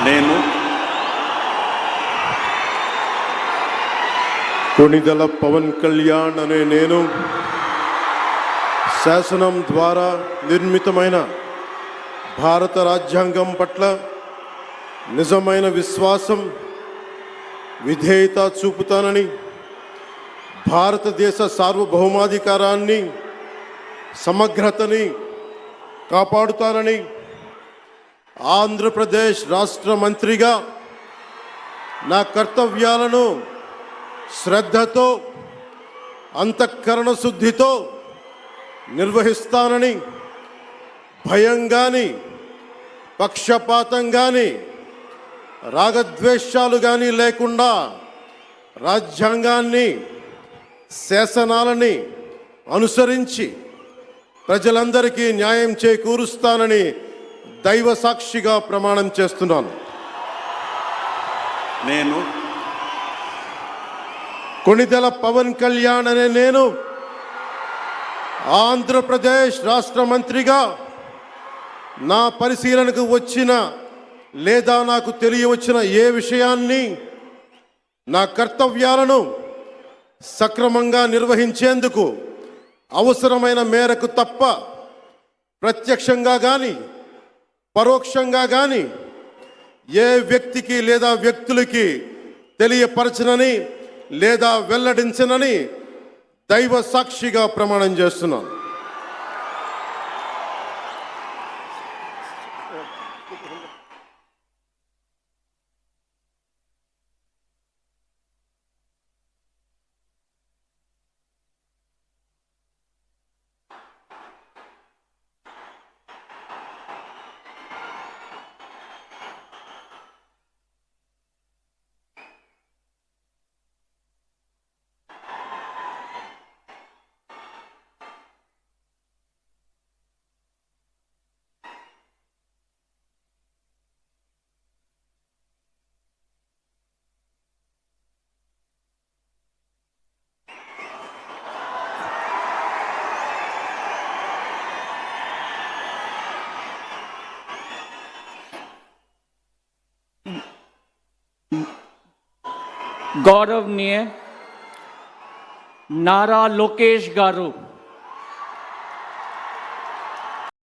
నేను కొణిదెల పవన్ కళ్యాణ్ అనే నేను శాసనం ద్వారా నిర్మితమైన భారత రాజ్యాంగం పట్ల నిజమైన విశ్వాసం విధేయత చూపుతానని, భారతదేశ సార్వభౌమాధికారాన్ని సమగ్రతని కాపాడుతానని, ఆంధ్రప్రదేశ్ రాష్ట్ర మంత్రిగా నా కర్తవ్యాలను శ్రద్ధతో అంతఃకరణ శుద్ధితో నిర్వహిస్తానని, భయం కానీ పక్షపాతం కానీ రాగద్వేషాలు కానీ లేకుండా రాజ్యాంగాన్ని శాసనాలని అనుసరించి ప్రజలందరికీ న్యాయం చేకూరుస్తానని దైవ సాక్షిగా ప్రమాణం చేస్తున్నాను. నేను కొణిదెల పవన్ కళ్యాణ్ అనే నేను ఆంధ్రప్రదేశ్ రాష్ట్ర మంత్రిగా నా పరిశీలనకు వచ్చిన లేదా నాకు తెలియవచ్చిన ఏ విషయాన్ని నా కర్తవ్యాలను సక్రమంగా నిర్వహించేందుకు అవసరమైన మేరకు తప్ప ప్రత్యక్షంగా కానీ పరోక్షంగా కానీ ఏ వ్యక్తికి లేదా వ్యక్తులకి తెలియపరచనని లేదా వెల్లడించనని దైవ సాక్షిగా ప్రమాణం చేస్తున్నాను. गौरवनीय नारा लोकेश गारू।